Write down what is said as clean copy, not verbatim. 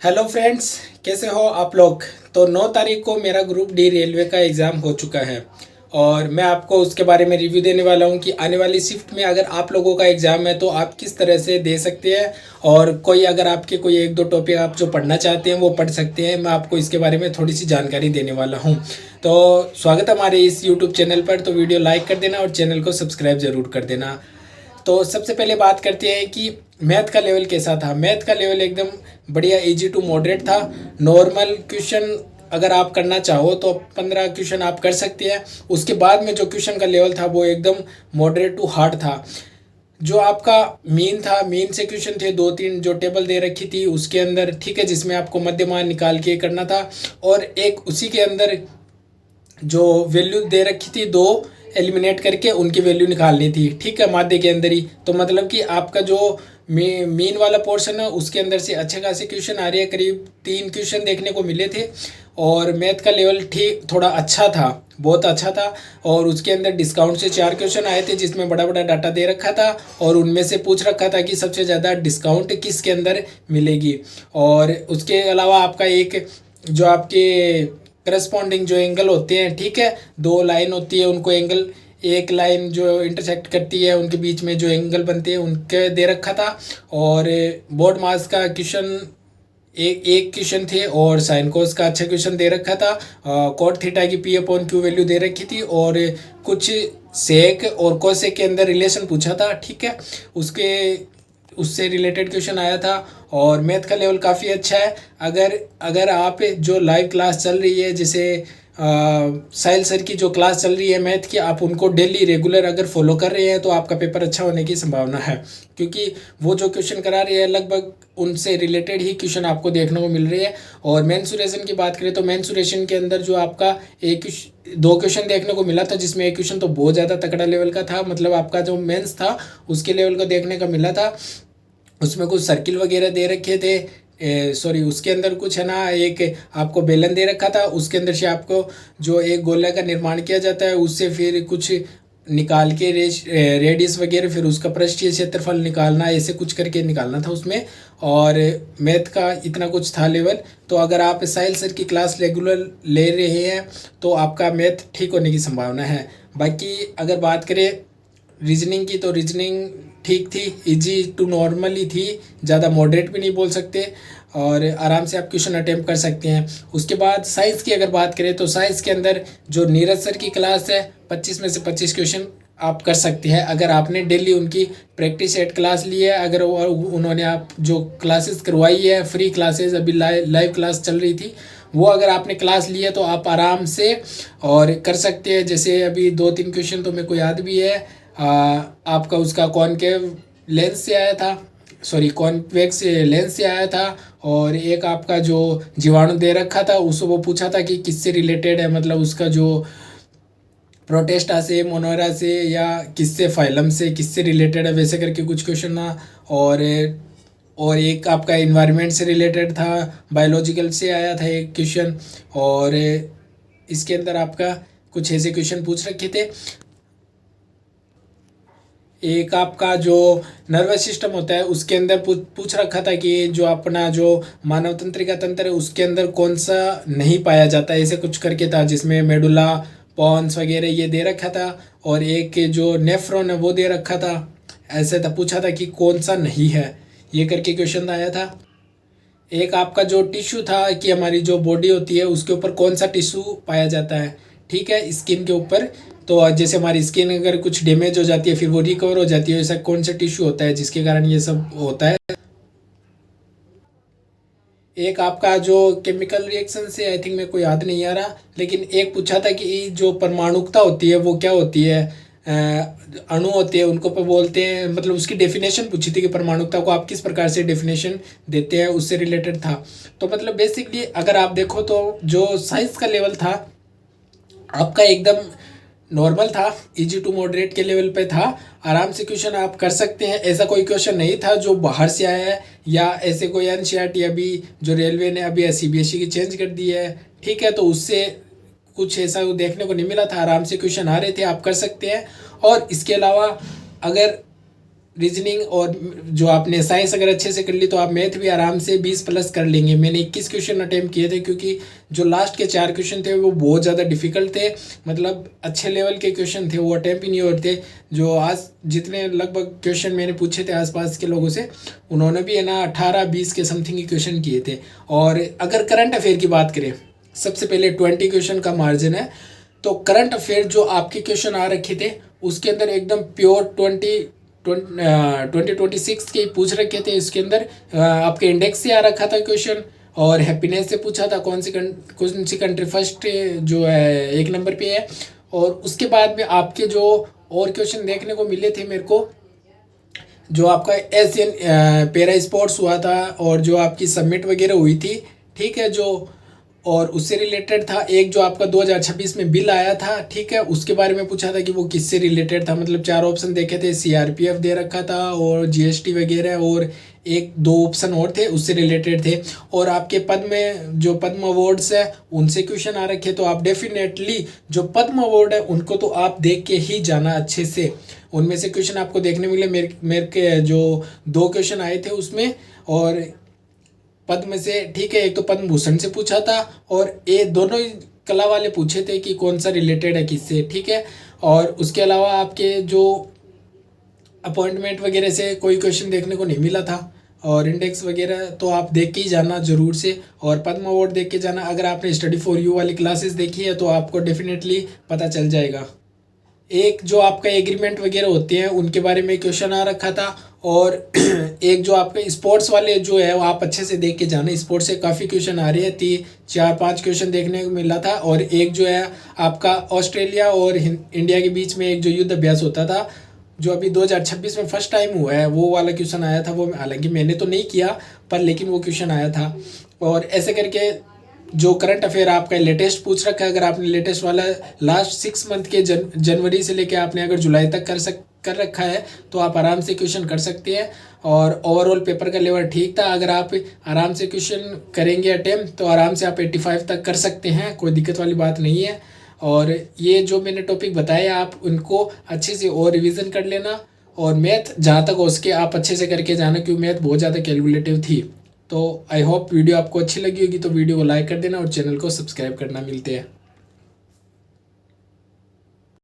Hello friends, कैसे हो आप लोग। तो 9 तारीख को मेरा ग्रुप डी रेलवे का एग्ज़ाम हो चुका है और मैं आपको उसके बारे में रिव्यू देने वाला हूं कि आने वाली शिफ्ट में अगर आप लोगों का एग्ज़ाम है तो आप किस तरह से दे सकते हैं। और कोई अगर आपके कोई एक दो टॉपिक आप जो पढ़ना चाहते हैं वो पढ़ सकते हैं। मैं आपको इसके बारे में थोड़ी सी जानकारी देने वाला हूँ। तो स्वागत है हमारे इस यूट्यूब चैनल पर। तो वीडियो लाइक कर देना और चैनल को सब्सक्राइब ज़रूर कर देना। तो सबसे पहले बात करते हैं कि मैथ का लेवल कैसा था। मैथ का लेवल एकदम बढ़िया, इजी टू मॉडरेट था। नॉर्मल क्वेश्चन अगर आप करना चाहो तो 15 क्वेश्चन आप कर सकते हैं। उसके बाद में जो क्वेश्चन का लेवल था वो एकदम मॉडरेट टू हार्ड था। जो आपका मीन था, मीन से क्वेश्चन थे दो तीन, जो टेबल दे रखी थी उसके अंदर, ठीक है, जिसमें आपको मध्यमान निकाल के करना था। और एक उसी के अंदर जो वैल्यू दे रखी थी दो, एलिमिनेट करके उनकी वैल्यू निकालनी थी, ठीक है, माध्य के अंदर ही। तो मतलब कि आपका जो मीन वाला पोर्शन है उसके अंदर से अच्छे खासे क्वेश्चन आ रहे हैं। करीब 3 क्वेश्चन देखने को मिले थे और मैथ का लेवल ठीक थोड़ा अच्छा था, बहुत अच्छा था। और उसके अंदर डिस्काउंट से 4 क्वेश्चन आए थे जिसमें बड़ा बड़ा डाटा दे रखा था और उनमें से पूछ रखा था कि सबसे ज़्यादा डिस्काउंट किसके अंदर मिलेगी। और उसके अलावा आपका एक जो आपके करस्पॉन्डिंग जो एंगल होते हैं, ठीक है, दो लाइन होती है उनको एंगल, एक लाइन जो इंटरसेक्ट करती है उनके बीच में जो एंगल बनते हैं उनके दे रखा था। और बोर्ड मास का क्वेश्चन एक एक क्वेश्चन थे और साइन कोस का अच्छा क्वेश्चन दे रखा था। कॉट थीटा की पी अपॉन क्यू वैल्यू दे रखी थी और कुछ सेक और कोसेक के अंदर रिलेशन पूछा था, ठीक है, उसके उससे रिलेटेड क्वेश्चन आया था। और मैथ का लेवल काफ़ी अच्छा है। अगर अगर आप जो लाइव क्लास चल रही है, जैसे साहिल सर की जो क्लास चल रही है मैथ की, आप उनको डेली रेगुलर अगर फॉलो कर रहे हैं तो आपका पेपर अच्छा होने की संभावना है, क्योंकि वो जो क्वेश्चन करा रहे हैं लगभग उनसे रिलेटेड ही क्वेश्चन आपको देखने को मिल रही है। और मेंसुरेशन की बात करें तो मेंसुरेशन के अंदर जो आपका एक दो क्वेश्चन देखने को मिला था, जिसमें एक क्वेश्चन तो बहुत ज़्यादा तगड़ा लेवल का था, मतलब आपका जो मेंस था उसके लेवल का देखने का मिला था। उसमें कुछ सर्किल वगैरह दे रखे थे, सॉरी, उसके अंदर कुछ है ना, एक आपको बेलन दे रखा था, उसके अंदर से आपको जो एक गोला का निर्माण किया जाता है उससे फिर कुछ निकाल के रेडियस वगैरह, फिर उसका पृष्ठीय क्षेत्रफल निकालना, ऐसे कुछ करके निकालना था उसमें। और मैथ का इतना कुछ था लेवल। तो अगर आप साहिल सर की क्लास रेगुलर ले रहे हैं तो आपका मैथ ठीक होने की संभावना है। बाकी अगर बात करें रीजनिंग की तो रीजनिंग ठीक थी, इजी टू नॉर्मल ही थी, ज़्यादा मॉडरेट भी नहीं बोल सकते और आराम से आप क्वेश्चन अटेम्प्ट कर सकते हैं। उसके बाद साइंस की अगर बात करें तो साइंस के अंदर जो नीरज सर की क्लास है 25 में से 25 क्वेश्चन आप कर सकते हैं अगर आपने डेली उनकी प्रैक्टिस सेट क्लास ली है। अगर उन्होंने आप जो क्लासेस करवाई है, फ्री क्लासेस, अभी लाइव क्लास चल रही थी, वो अगर आपने क्लास ली है तो आप आराम से और कर सकते हैं। जैसे अभी 2-3 क्वेश्चन तो मेरे को याद भी है। आपका उसका कॉनकेव लेंस से आया था, सॉरी कॉन्वेक्स लेंस से आया था। और एक आपका जो जीवाणु दे रखा था उस वो पूछा था कि किससे रिलेटेड है, मतलब उसका जो प्रोटेस्टा से, मोनोरा से, या किससे फाइलम से, किससे रिलेटेड है, वैसे करके कुछ क्वेश्चन था। और और एक आपका इन्वायरमेंट से रिलेटेड था, बायोलॉजिकल से आया था एक क्वेश्चन। और इसके अंदर आपका कुछ ऐसे क्वेश्चन पूछ रखे थे। एक आपका जो नर्वस सिस्टम होता है उसके अंदर पूछ रखा था कि जो अपना जो मानव तंत्रिका तंत्र है उसके अंदर कौन सा नहीं पाया जाता, ऐसे कुछ करके था, जिसमें मेडुला पॉन्स वगैरह ये दे रखा था। और एक जो नेफ्रॉन है वो दे रखा था। ऐसे था, पूछा था कि कौन सा नहीं है, ये करके क्वेश्चन आया था। एक आपका जो टिश्यू था कि हमारी जो बॉडी होती है उसके ऊपर कौन सा टिश्यू पाया जाता है, ठीक है, स्किन के ऊपर। तो जैसे हमारी स्किन अगर कुछ डैमेज हो जाती है फिर वो रिकवर हो जाती है, ऐसा कौन सा टिश्यू होता है जिसके कारण ये सब होता है। एक आपका जो केमिकल रिएक्शन से, आई थिंक मेरे को याद नहीं आ रहा, लेकिन एक पूछा था कि जो परमाणुकता होती है वो क्या होती है। अणु होते हैं उनको पे बोलते हैं, मतलब उसकी डेफिनेशन पूछी थी कि परमाणुकता को आप किस प्रकार से डेफिनेशन देते हैं, उससे रिलेटेड था। तो मतलब बेसिकली अगर आप देखो तो जो साइंस का लेवल था आपका एकदम नॉर्मल था, इजी टू मॉडरेट के लेवल पे था। आराम से क्वेश्चन आप कर सकते हैं। ऐसा कोई क्वेश्चन नहीं था जो बाहर से आया है, या ऐसे कोई एनसीईआरटी अभी जो रेलवे ने अभी सीबीएसई की चेंज कर दी है, ठीक है, तो उससे कुछ ऐसा देखने को नहीं मिला था। आराम से क्वेश्चन आ रहे थे, आप कर सकते हैं। और इसके अलावा अगर रीजनिंग और जो आपने साइंस अगर अच्छे से कर ली तो आप मैथ भी आराम से 20+ कर लेंगे। मैंने 21 क्वेश्चन अटैम्प्ट किए थे, क्योंकि जो लास्ट के 4 क्वेश्चन थे वो बहुत ज़्यादा डिफिकल्ट थे, मतलब अच्छे लेवल के क्वेश्चन थे, वो अटैम्प्ट ही नहीं होते। जो आज जितने लगभग क्वेश्चन मैंने पूछे थे आसपास के लोगों से, उन्होंने भी है ना 18-20 के समथिंग के क्वेश्चन किए थे। और अगर करंट अफेयर की बात करें, सबसे पहले 20 क्वेश्चन का मार्जिन है। तो करंट अफेयर जो आपके क्वेश्चन आ रखे थे उसके अंदर एकदम प्योर 2026 के पूछ रखे थे। इसके अंदर आपके इंडेक्स से आ रखा था क्वेश्चन, और हैप्पीनेस से पूछा था कौन सी कंट्री फर्स्ट जो है 1 नंबर पे है। और उसके बाद में आपके जो और क्वेश्चन देखने को मिले थे मेरे को, जो आपका एशियन पैरा स्पोर्ट्स हुआ था और जो आपकी सबमिट वगैरह हुई थी, ठीक है, जो और उससे रिलेटेड था। एक जो आपका 2026 में बिल आया था, ठीक है, उसके बारे में पूछा था कि वो किससे रिलेटेड था। मतलब 4 ऑप्शन देखे थे, सीआरपीएफ दे रखा था और जीएसटी वगैरह, और 1-2 ऑप्शन और थे उससे रिलेटेड थे। और आपके पद्म में जो पद्म अवार्ड्स है उनसे क्वेश्चन आ रखे। तो आप डेफिनेटली जो पद्म अवार्ड है उनको तो आप देख के ही जाना अच्छे से, उनमें से क्वेश्चन आपको देखने मिले। मेरे के जो 2 क्वेश्चन आए थे उसमें, और पद्म से, ठीक है, एक तो पद्म भूषण से पूछा था और ये दोनों ही कला वाले पूछे थे कि कौन सा रिलेटेड है किससे, ठीक है। और उसके अलावा आपके जो अपॉइंटमेंट वगैरह से कोई क्वेश्चन देखने को नहीं मिला था, और इंडेक्स वगैरह तो आप देख के ही जाना ज़रूर से, और पद्म अवार्ड देख के जाना। अगर आपने स्टडी फॉर यू वाली क्लासेस देखी है तो आपको डेफिनेटली पता चल जाएगा। एक जो आपका एग्रीमेंट वगैरह होते हैं उनके बारे में क्वेश्चन आ रखा था, और एक जो आपके स्पोर्ट्स वाले जो है वो आप अच्छे से देख के जाना। स्पोर्ट्स से काफ़ी क्वेश्चन आ रहे हैं, 4-5 क्वेश्चन देखने को मिला था। और एक जो है आपका ऑस्ट्रेलिया और इंडिया के बीच में एक जो युद्ध अभ्यास होता था, जो अभी 2026 में फर्स्ट टाइम हुआ है, वो वाला क्वेश्चन आया था। वो हालांकि मैंने तो नहीं किया, पर लेकिन वो क्वेश्चन आया था। और ऐसे करके जो करंट अफेयर आपका लेटेस्ट पूछ रखा है, अगर आपने लेटेस्ट वाला लास्ट 6 मंथ के जनवरी से लेके आपने अगर जुलाई तक कर रखा है तो आप आराम से क्वेश्चन कर सकते हैं। और ओवरऑल पेपर का लेवल ठीक था। अगर आप आराम से क्वेश्चन करेंगे अटेम्प्ट तो आराम से आप 85 तक कर सकते हैं, कोई दिक्कत वाली बात नहीं है। और ये जो मैंने टॉपिक बताए आप उनको अच्छे से और रिवीजन कर लेना, और मैथ जहाँ तक हो सके आप अच्छे से करके जाना, क्योंकि मैथ बहुत ज़्यादा कैलकुलेटिव थी। तो आई होप वीडियो आपको अच्छी लगी होगी, तो वीडियो को लाइक कर देना और चैनल को सब्सक्राइब करना। मिलते हैं।